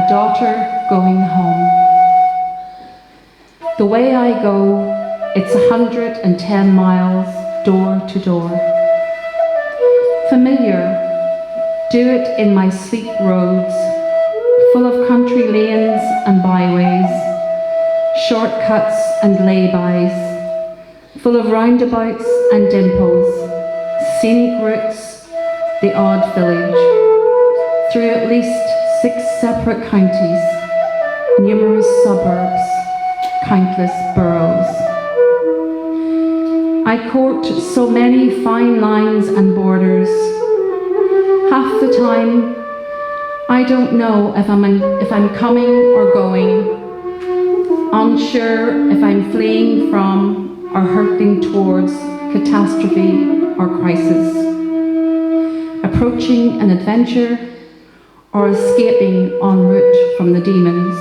daughter going home. The way I go, it's 110 miles door to door. Familiar, do it in my sleep roads, full of country lanes and byways, shortcuts and laybys, full of roundabouts and dimples, scenic routes, the odd village, through at least 6 separate counties, numerous suburbs, countless boroughs. I court so many fine lines and borders. Half the time, I don't know if I'm coming or going, unsure if I'm fleeing from or hurtling towards catastrophe or crisis, approaching an adventure or escaping en route from the demons.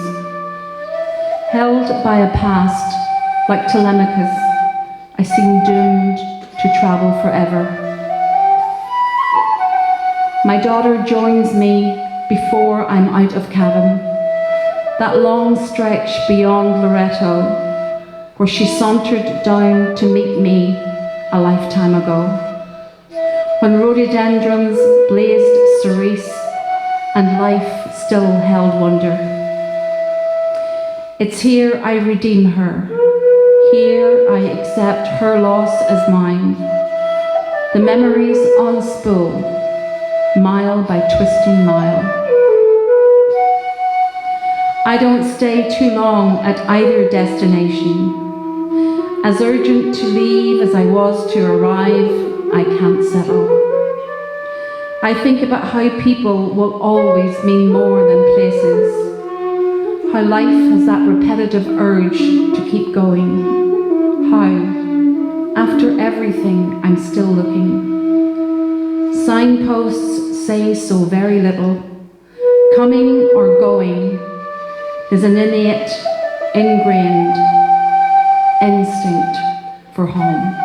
Held by a past like Telemachus, I seem doomed to travel forever. My daughter joins me before I'm out of Cavan, that long stretch beyond Loreto, where she sauntered down to meet me a lifetime ago, when rhododendrons blazed cerise and life still held wonder. It's here I redeem her. Here I accept her loss as mine. The memories on spool, mile by twisting mile. I don't stay too long at either destination. As urgent to leave as I was to arrive, I can't settle. I think about how people will always mean more than places. How life has that repetitive urge to keep going. How, after everything, I'm still looking. Signposts say so very little. Coming or going is an innate, ingrained instinct for home.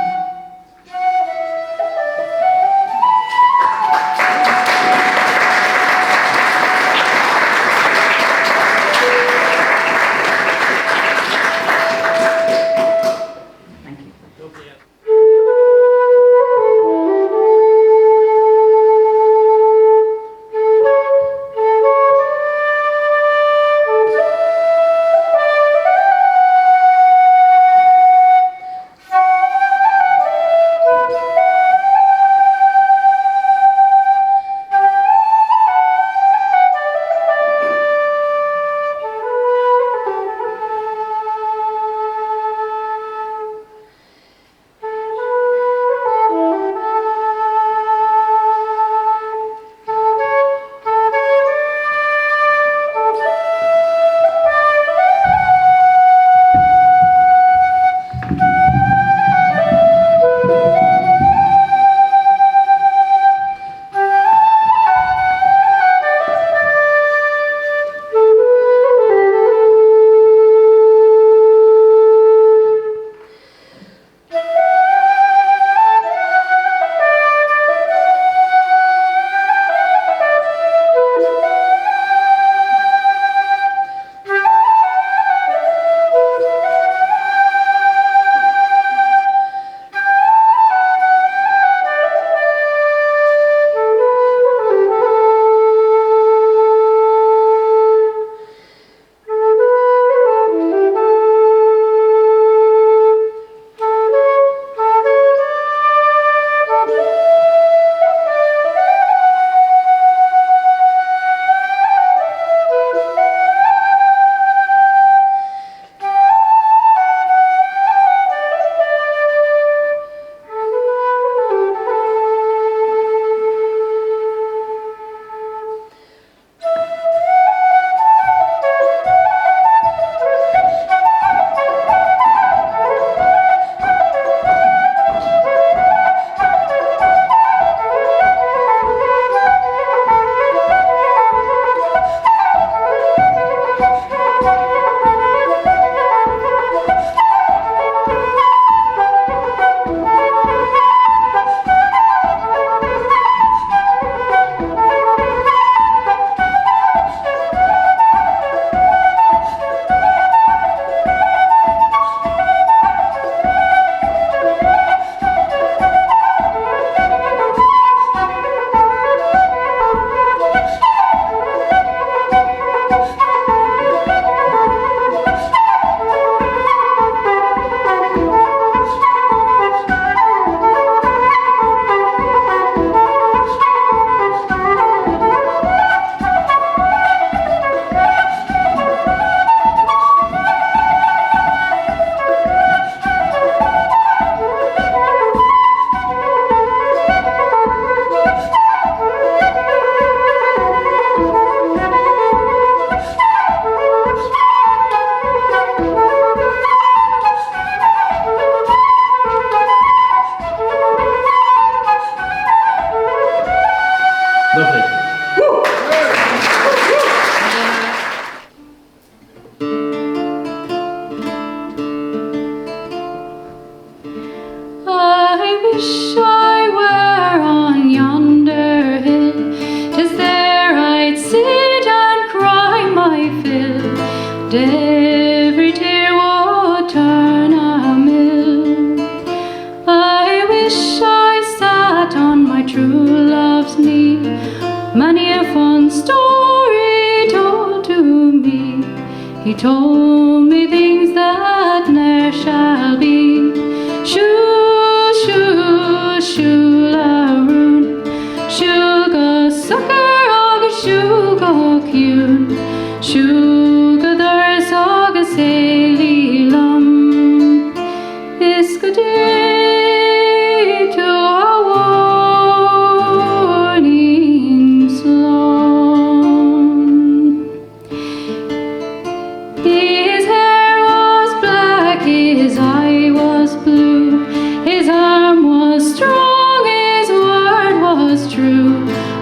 Lovely. I wish I were on yonder hill, 'tis there I'd sit and cry my fill, and every tear would turn a mill. I wish I sat on my true love's knee, many a fond story told to me. He told me things that ne'er shall be. Shoo, shoo, shoo-la-roon, shoo-ga sucker, agus shoo-ga cune, shoo-ga thurs, agus eilí-lum. Is good day to a warning slum. His hair was black, his eye was blue, his arm was strong, his word was true.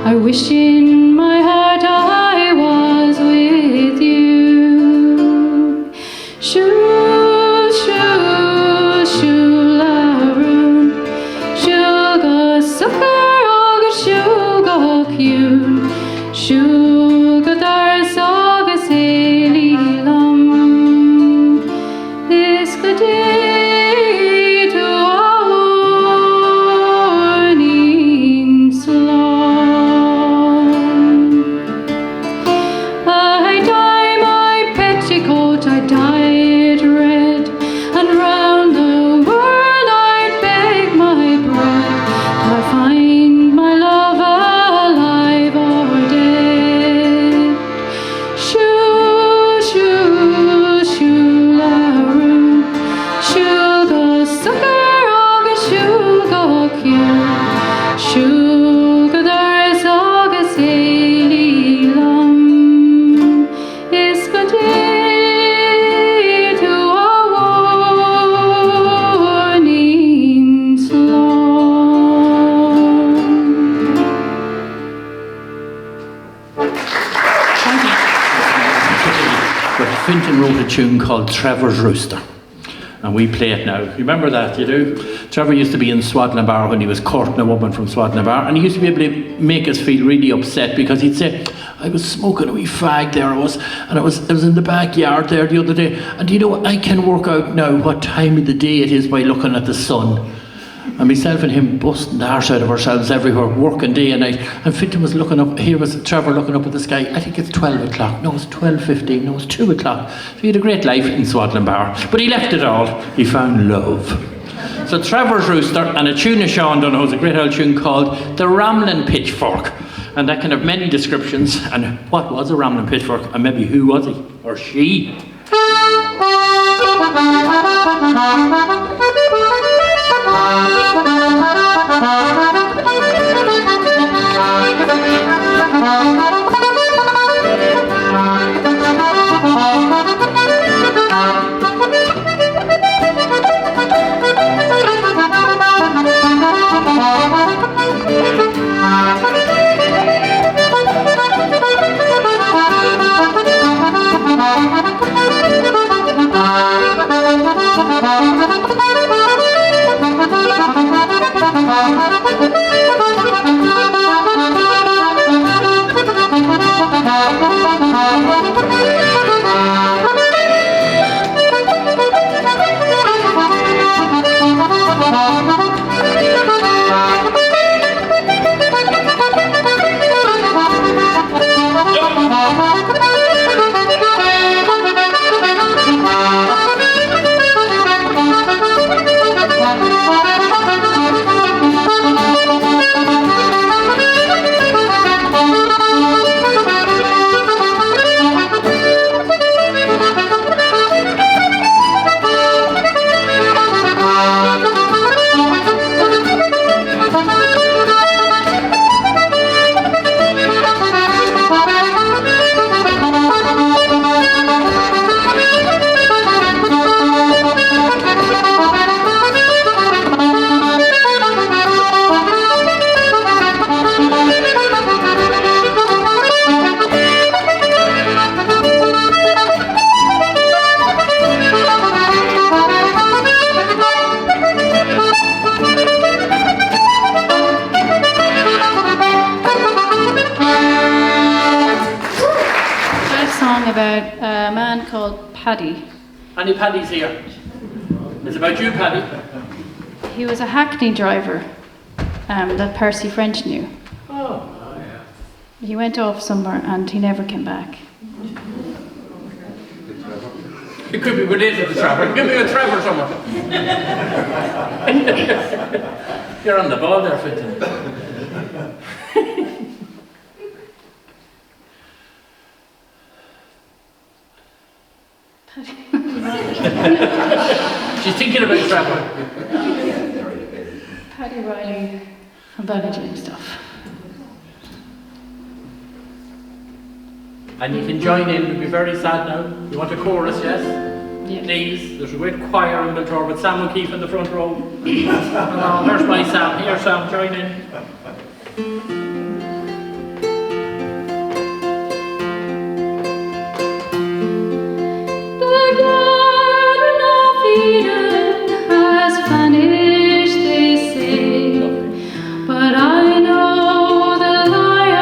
I wish in my heart I was with you. Shoo, shoo, shoo-la-roon, shoo-ga sucker, agus shoo-ga cune, shoo-ga thurs, agus eilí-lum. This good day to a warning slum. I dye my petticoat, I dye it red, and round the world I'd beg my bread, till I find my love alive or dead. Shoo, shoo, shoo-la-roon, shoo-ga sucker, agus shoo-ga cune, shoo-ga thurs, agus eilí-lum. Is good day to a warning slum. But Fintan wrote a tune called Trevor's Rooster. And we play it now. You remember that, you do? Trevor used to be in Swadlin Bar when he was courting a woman from Swadlin Bar, and he used to be able to make us feel really upset because he'd say, I was smoking a wee fag there, I was in the backyard there the other day, and you know, I can work out now what time of the day it is by looking at the sun. And myself and him busting the arse out of ourselves everywhere, working day and night. And Fintan was looking up, here was Trevor looking up at the sky. I think it's 12 o'clock. No, it's 12:15. No, it's 2 o'clock. So he had a great life in Swadlin Bar. But he left it all. He found love. So Trevor's Rooster and a tune of Sean Donohoe's, a great old tune called The Ramblin' Pitchfork. And that can have many descriptions. And what was a Ramblin' Pitchfork? And maybe who was he or she? about a man called Paddy. Any Paddies here? It's about you, Paddy. He was a hackney driver that Percy French knew. Oh. He went off somewhere and he never came back. It could be related to Trevor. Give me a Trevor somewhere. You're on the ball there, Fintan. She's thinking about Trevor. Paddy Riley and Belturbet stuff. And you can join in, we'll be very sad now. You want a chorus, yes? Yeah. Please, there's a great choir in Belturbet. Sam O'Keefe in the front row. Oh, there's my Sam. Here, Sam, join in. The Garden of Eden has vanished, they say, but I know the lie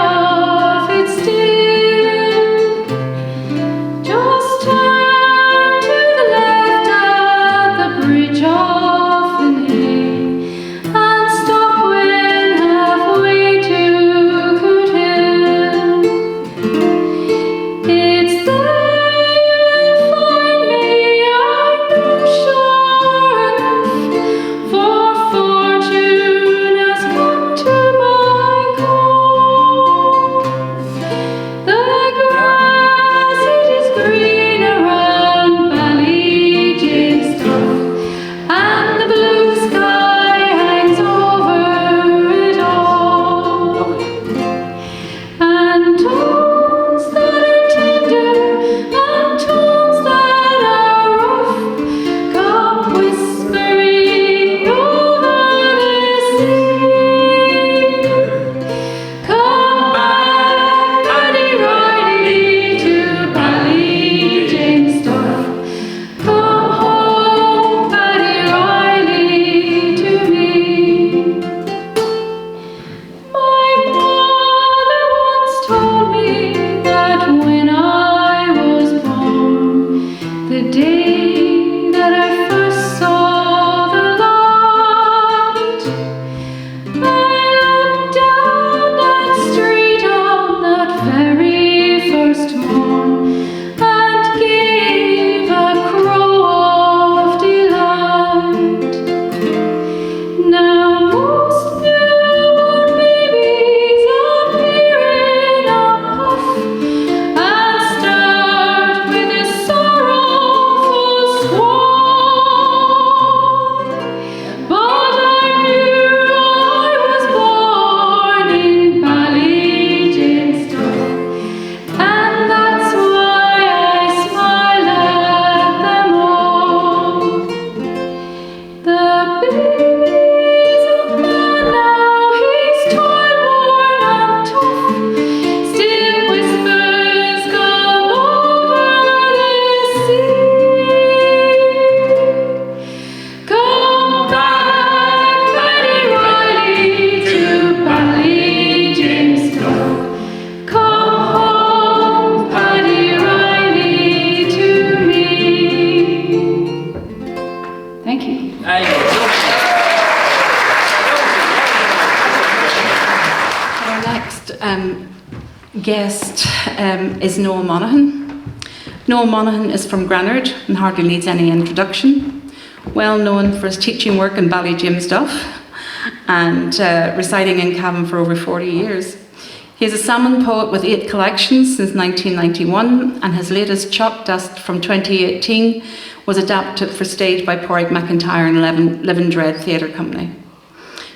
of it still. Just turn to the left at the bridge of the Nay, and stop when halfway to Coot Hill. It's there you'll find me, I know sure enough, for fortune has come to my call. The grass it is green around Ballyjimstuff, and the blue sky hangs over it all. And tones that are tender and tones that are rough come whispering over the sea. Come back, Paddy Riley, to Ballyjimstuff. Come home, Paddy Riley, to me. My mother once told me that when I was born, the day that I first saw the light, I looked down that street on that very first morn and gave a crow of delight. Now most newborn babies appear in a huff and start with a sorrowful swan. But I knew I was born in Ballyjimstuff, and that's why I smile at them all. The baby's a man now, he's toil-worn and tough, still whispers come over the sea. Come back, Paddy Riley, to Ballyjimstuff. Come home, Paddy Riley, to me. Thank you. Hey, Our next guest is Noel Monahan. Noel Monahan is from Granard and hardly needs any introduction. Well known for his teaching work in Ballyjimstuff and residing in Cavan for over 40 years. He is a salmon poet with 8 collections since 1991, and his latest Chalk Dust from 2018 was adapted for stage by Porrick McIntyre and Living Dread Theatre Company.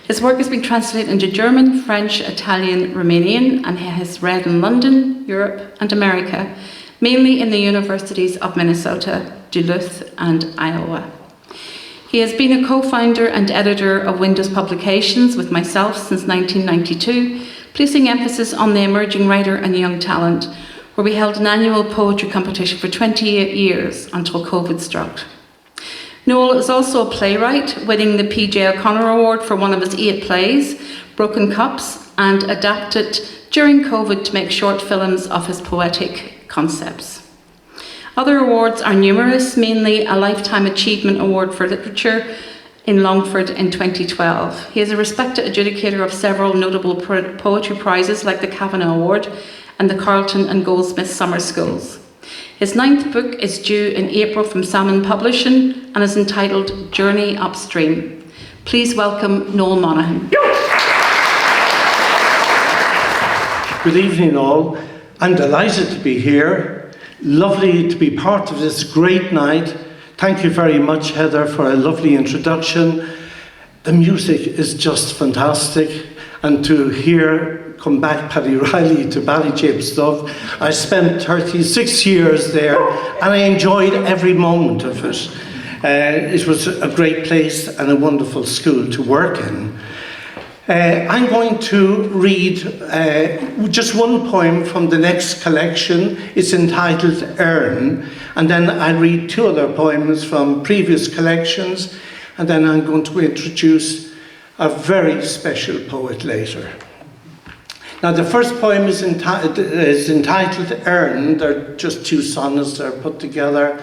His work has been translated into German, French, Italian, Romanian, and he has read in London, Europe, and America, mainly in the universities of Minnesota, Duluth, and Iowa. He has been a co-founder and editor of Windows Publications with myself since 1992, placing emphasis on the emerging writer and young talent, where we held an annual poetry competition for 28 years until COVID struck. Noel is also a playwright, winning the PJ O'Connor Award for one of his 8 plays, Broken Cups, and adapted during COVID to make short films of his poetic concepts. Other awards are numerous, mainly a Lifetime Achievement Award for Literature in Longford in 2012. He is a respected adjudicator of several notable poetry prizes like the Kavanagh Award and the Carlton and Goldsmith Summer Schools. His 9th book is due in April from Salmon Publishing and is entitled Journey Upstream. Please welcome Noel Monahan. Good evening all. I'm delighted to be here. Lovely to be part of this great night. Thank you very much, Heather, for a lovely introduction. The music is just fantastic, and to hear come back Paddy Riley to Ballyjapestove. I spent 36 years there and I enjoyed every moment of it. It was a great place and a wonderful school to work in. I'm going to read just one poem from the next collection. It's entitled Earn, and then I'll read 2 other poems from previous collections, and then I'm going to introduce a very special poet later. Now, the first poem is entitled Earn. They're just 2 sonnets that are put together.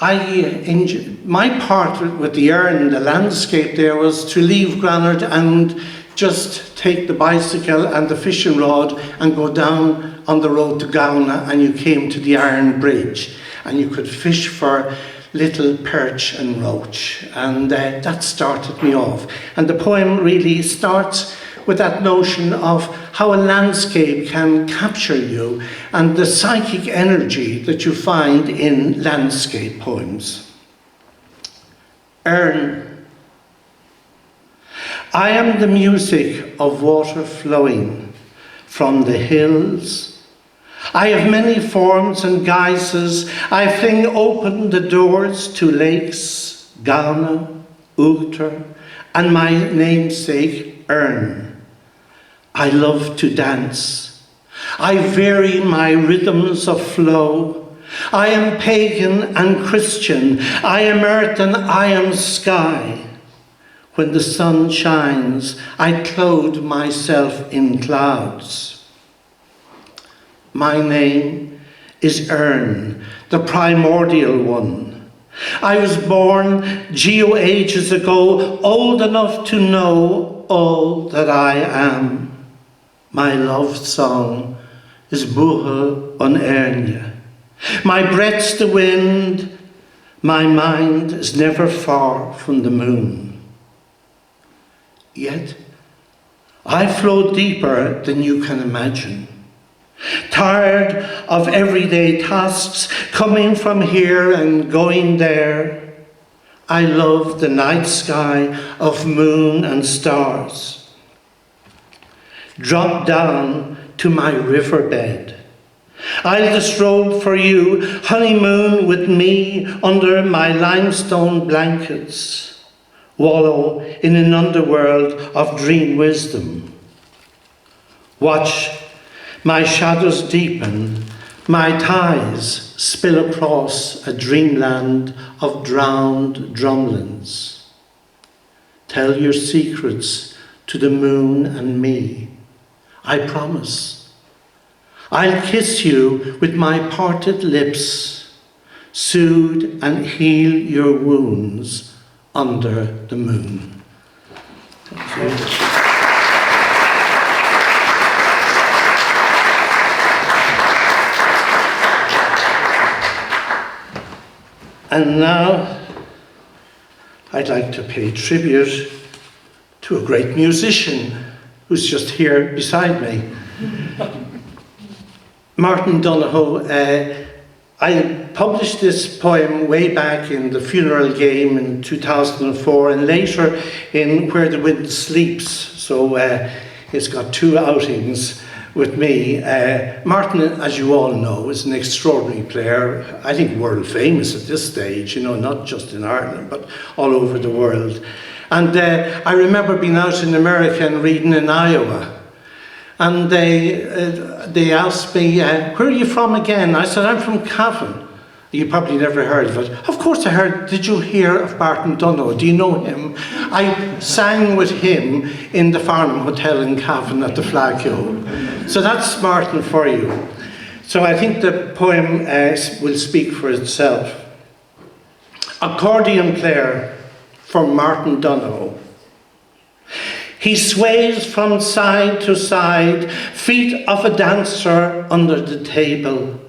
My part with the Earn, the landscape there, was to leave Granard and just take the bicycle and the fishing rod and go down on the road to Gowna, and you came to the Iron Bridge and you could fish for little perch and roach, and that started me off. And the poem really starts with that notion of how a landscape can capture you and the psychic energy that you find in landscape poems. Earn. I am the music of water flowing from the hills. I have many forms and guises. I fling open the doors to lakes, Gowna, Uachtar, and my namesake, Earn. I love to dance. I vary my rhythms of flow. I am pagan and Christian. I am earth and I am sky. When the sun shines, I clothe myself in clouds. My name is Earn, the primordial one. I was born geo-ages ago, old enough to know all that I am. My love song is Buha on Ernia. My breath's the wind, my mind is never far from the moon. Yet, I flow deeper than you can imagine. Tired of everyday tasks, coming from here and going there, I love the night sky of moon and stars. Drop down to my riverbed. I'll disrobe for you, honeymoon with me under my limestone blankets. Wallow in an underworld of dream wisdom. Watch my shadows deepen, my ties spill across a dreamland of drowned drumlins. Tell your secrets to the moon and me. I promise. I'll kiss you with my parted lips, soothe and heal your wounds under the moon. Thank you. And now I'd like to pay tribute to a great musician who's just here beside me. Martin Donohoe. I published this poem way back in The Funeral Game in 2004 and later in Where the Wind Sleeps. So it's got 2 outings with me. Martin, as you all know, is an extraordinary player. I think world famous at this stage, you know, not just in Ireland, but all over the world. And I remember being out in America and reading in Iowa. And they asked me, where are you from again? I said, I'm from Cavan. You probably never heard of it. Of course I heard. Did you hear of Martin Donohoe? Do you know him? I sang with him in the Farnham Hotel in Cavan at the Flagyo. So that's Martin for you. So I think the poem will speak for itself. Accordion player for Martin Donohoe. He sways from side to side, feet of a dancer under the table,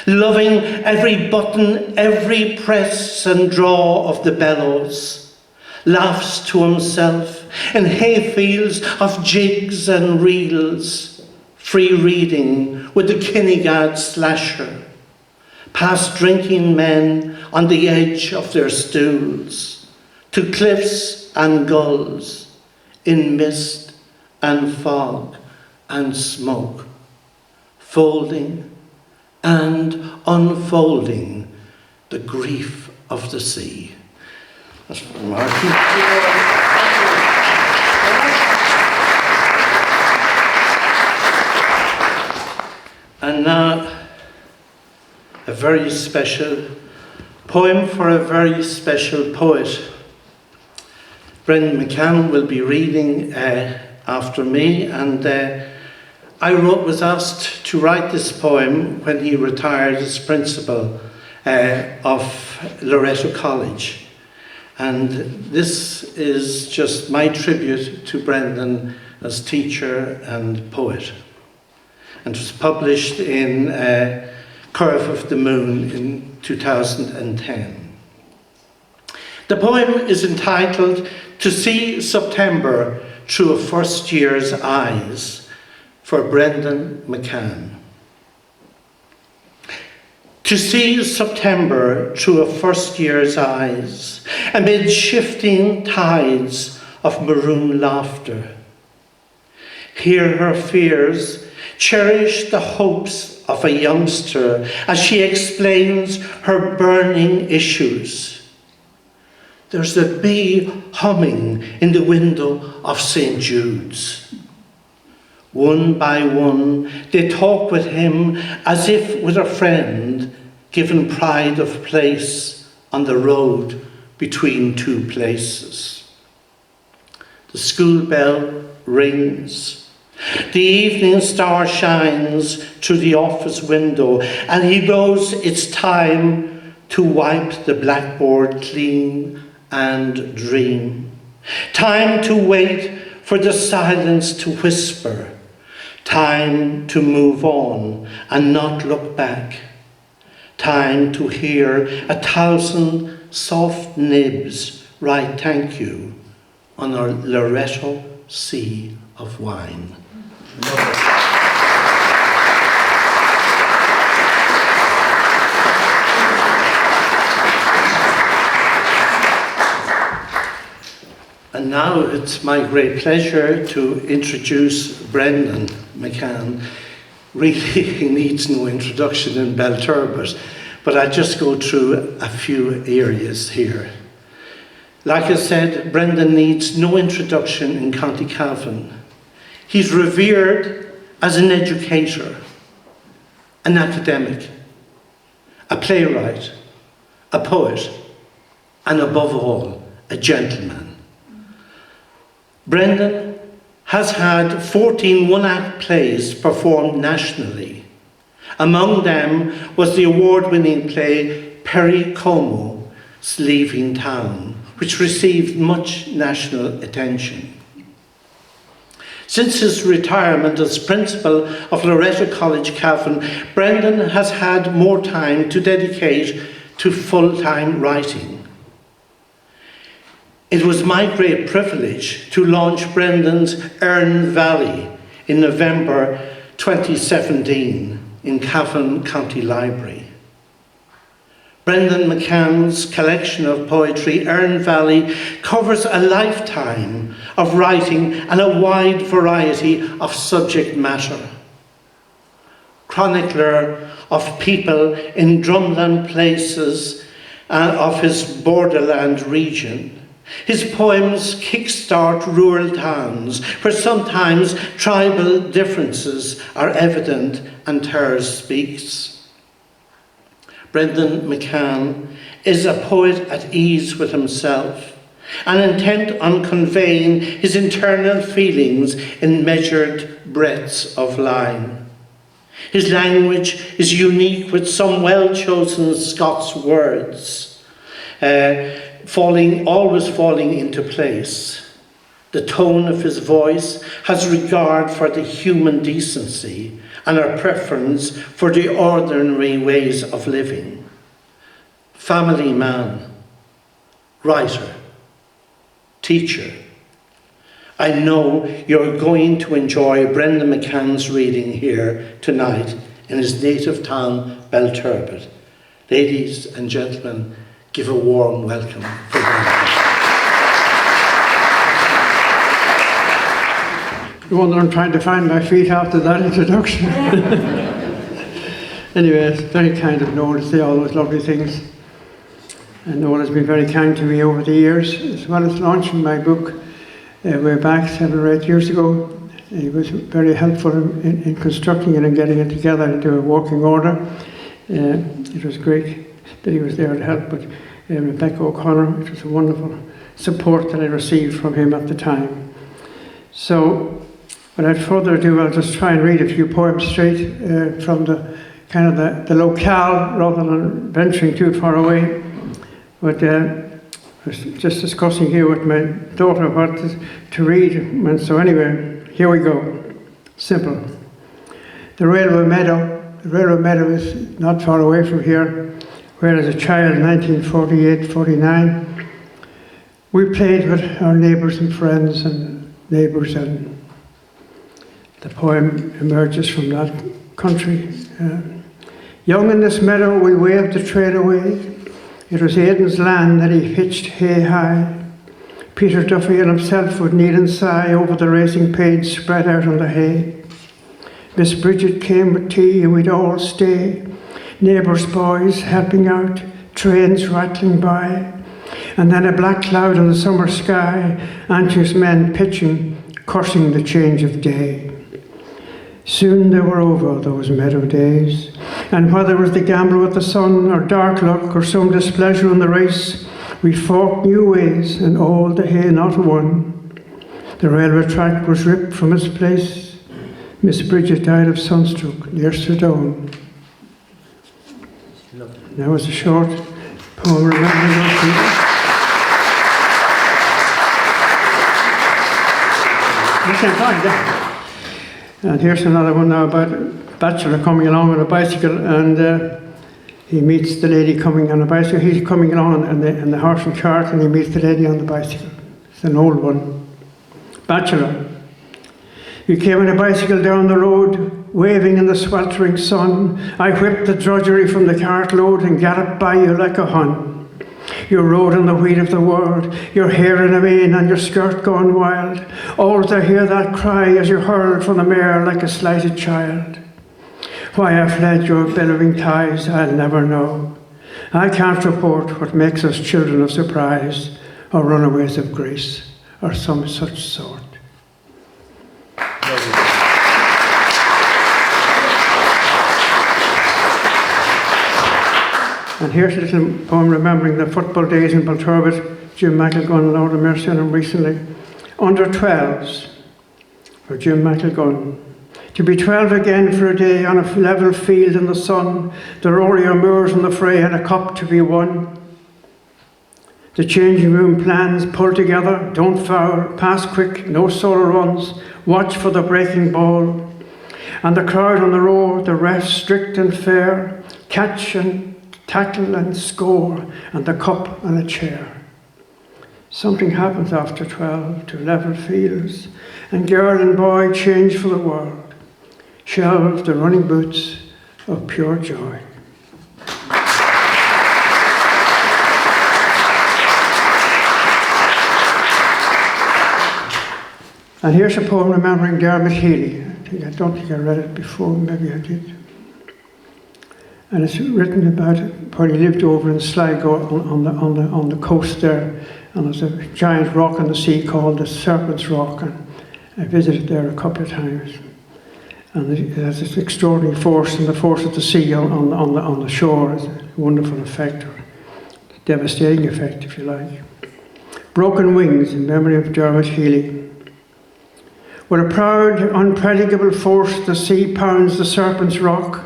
loving every button, every press and draw of the bellows, laughs to himself in hayfields of jigs and reels, free reading with the Kinnegad slasher, past drinking men on the edge of their stools, to cliffs and gulls, in mist and fog and smoke, folding and unfolding the grief of the sea. That's from Martin. And now, a very special poem for a very special poet. Brendan McCann will be reading after me, and I was asked to write this poem when he retired as principal of Loreto College. And this is just my tribute to Brendan as teacher and poet. And it was published in Curve of the Moon in 2010. The poem is entitled To See September Through a First Year's Eyes, for Brendan McCann. To see September through a first year's eyes, amid shifting tides of maroon laughter. Hear her fears, cherish the hopes of a youngster as she explains her burning issues. There's a bee humming in the window of St. Jude's. One by one, they talk with him as if with a friend, given pride of place on the road between two places. The school bell rings. The evening star shines through the office window, and he knows it's time to wipe the blackboard clean and dream. Time to wait for the silence to whisper. Time to move on and not look back. Time to hear 1,000 soft nibs write thank you on our Loreto sea of wine. And now it's my great pleasure to introduce Brendan McCann. Really, he needs no introduction in Belturbet, but I just go through a few areas here. Like I said, Brendan needs no introduction in County Cavan. He's revered as an educator, an academic, a playwright, a poet, and above all, a gentleman. Brendan has had 14 one-act plays performed nationally. Among them was the award-winning play Perry Como's Leaving Town, which received much national attention. Since his retirement as principal of Loreto College Cavan, Brendan has had more time to dedicate to full-time writing. It was my great privilege to launch Brendan's Erne Valley in November 2017 in Cavan County Library. Brendan McCann's collection of poetry, Erne Valley, covers a lifetime of writing and a wide variety of subject matter. Chronicler of people in drumland places of his borderland region, his poems kickstart rural towns where sometimes tribal differences are evident and terror speaks. Brendan McCann is a poet at ease with himself and intent on conveying his internal feelings in measured breadths of line. His language is unique with some well-chosen Scots words, always falling into place. The tone of his voice has regard for the human decency and a preference for the ordinary ways of living. Family man, writer, teacher. I know you're going to enjoy Brendan McCann's reading here tonight in his native town, Belturbet. Ladies and gentlemen, give a warm welcome for Brendan. No wonder I'm trying to find my feet after that introduction. Anyway, it's very kind of Noel to say all those lovely things. And Noel has been very kind to me over the years, as well as launching my book way back 7 or 8 years ago. He was very helpful in constructing it and getting it together into a working order. It was great that he was there to help, but Rebecca O'Connor, it was a wonderful support that I received from him at the time. So, without further ado, I'll just try and read a few poems straight from the the locale, rather than venturing too far away. But I was just discussing here with my daughter what to read, and so anyway, here we go. Simple. The railway meadow. The railway meadow is not far away from here, where as a child, 1948-49, we played with our neighbours and friends and neighbours, and the poem emerges from that country. Young in this meadow, we waved the train away. It was Aidan's land that he hitched hay high. Peter Duffy and himself would kneel and sigh over the racing page spread out on the hay. Miss Bridget came with tea and we'd all stay. Neighbours' boys helping out, trains rattling by. And then a black cloud in the summer sky, anxious men pitching, cursing the change of day. Soon they were over, those meadow days, and whether it was the gamble with the sun, or dark luck, or some displeasure in the race, we fought new ways, and all the hay not won. The railway track was ripped from its place. Miss Bridget died of sunstroke near Stradone. That was a short poem remembering those people. You can't find that. And here's another one now about a bachelor coming along on a bicycle, and he meets the lady coming on a bicycle. He's coming along in the horse and cart, and he meets the lady on the bicycle. It's an old one. Bachelor. You came on a bicycle down the road, waving in the sweltering sun. I whipped the drudgery from the cart load and galloped by you like a Hun. You rode in the wheat of the world, your hair in a mane and your skirt gone wild. Always I hear that cry as you hurled from the mare like a slighted child. Why I fled your billowing ties, I'll never know. I can't report what makes us children of surprise, or runaways of grace, or some such sort. And here's a little poem remembering the football days in Belturbet. Jim McElgunn, Lord of mercy on him recently. Under 12s, for Jim McElgunn. To be 12 again for a day on a level field in the sun, the rory of moors in the fray and a cup to be won. The changing room plans pull together, don't foul, pass quick, no solo runs, watch for the breaking ball. And the crowd on the road, the refs strict and fair, catch and tackle and score, and the cup and a chair. Something happens after 12 to level fields, and girl and boy change for the world. Shelve the running boots of pure joy. And here's a poem remembering Dermot Healy. I don't think I read it before, maybe I did. And it's written about where he lived over in Sligo on the coast there. And there's a giant rock in the sea called the Serpent's Rock. And I visited there a couple of times. And it has this extraordinary force, and the force of the sea on the shore is a wonderful effect, or devastating effect, if you like. Broken Wings, in memory of Dermot Healy. With a proud, unpredictable force, the sea pounds the serpent's rock,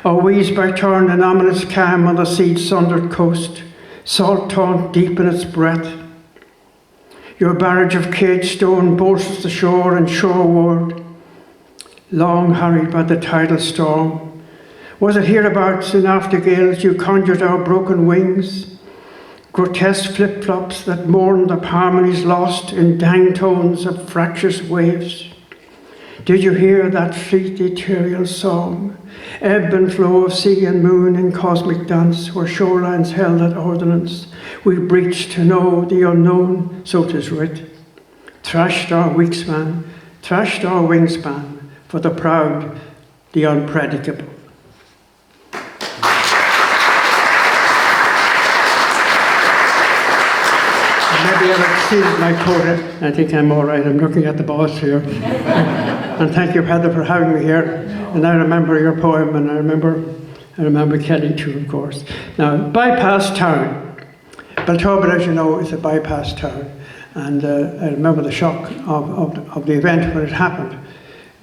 or weaves by turn an ominous calm on the seed-sundered coast, salt taunt deep in its breath. Your barrage of caged stone bolsters the shore and shoreward, long harried by the tidal storm. Was it hereabouts in aftergales you conjured our broken wings? Grotesque flip-flops that mourned the harmonies lost in dang tones of fractious waves. Did you hear that fleet ethereal song, ebb and flow of sea and moon in cosmic dance, where shorelines held at ordinance? We breached to know the unknown, so 'tis writ. Thrashed our wingspan, for the proud, the unpredictable. Maybe I've exceeded my quota. I think I'm all right. I'm looking at the boss here. And thank you, Heather, for having me here. And I remember your poem, and I remember Kelly too, of course. Now, bypass town. Belturbet, as you know, is a bypass town. And I remember the shock of the event when it happened.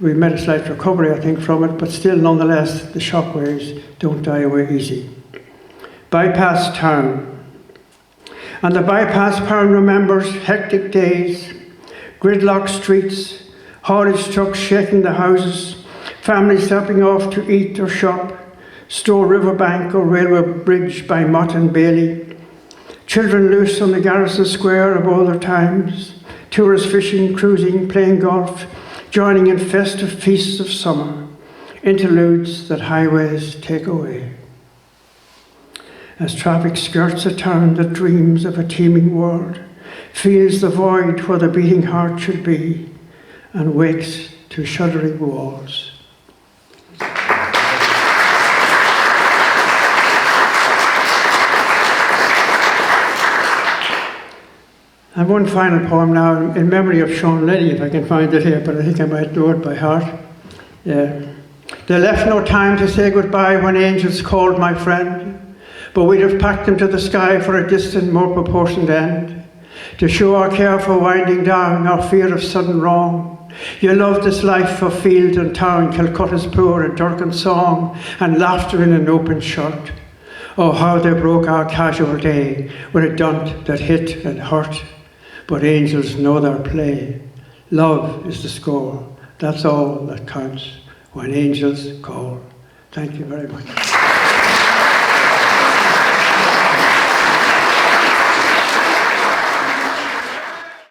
We made a slight recovery, I think, from it, but still, nonetheless, the shockwaves don't die away easy. Bypass town. And the bypass town remembers hectic days, gridlocked streets, haulage trucks shaking the houses, families stopping off to eat or shop, Store Riverbank or Railway Bridge by Mott and Bailey, children loose on the Garrison Square of older times, tourists fishing, cruising, playing golf, joining in festive feasts of summer, interludes that highways take away. As traffic skirts a town that dreams of a teeming world, feels the void where the beating heart should be, and wakes to shuddering walls. I have one final poem now in memory of Sean Liddy, if I can find it here, but I think I might know it by heart. They left no time to say goodbye when angels called my friend, but we'd have packed them to the sky for a distant, more proportioned end, to show our care for winding down, our fear of sudden wrong. You loved this life of field and town, Calcutta's poor and Durkan's song, and laughter in an open shirt. Oh, how they broke our casual day with a dunt that hit and hurt. But angels know their play. Love is the score. That's all that counts when angels call. Thank you very much.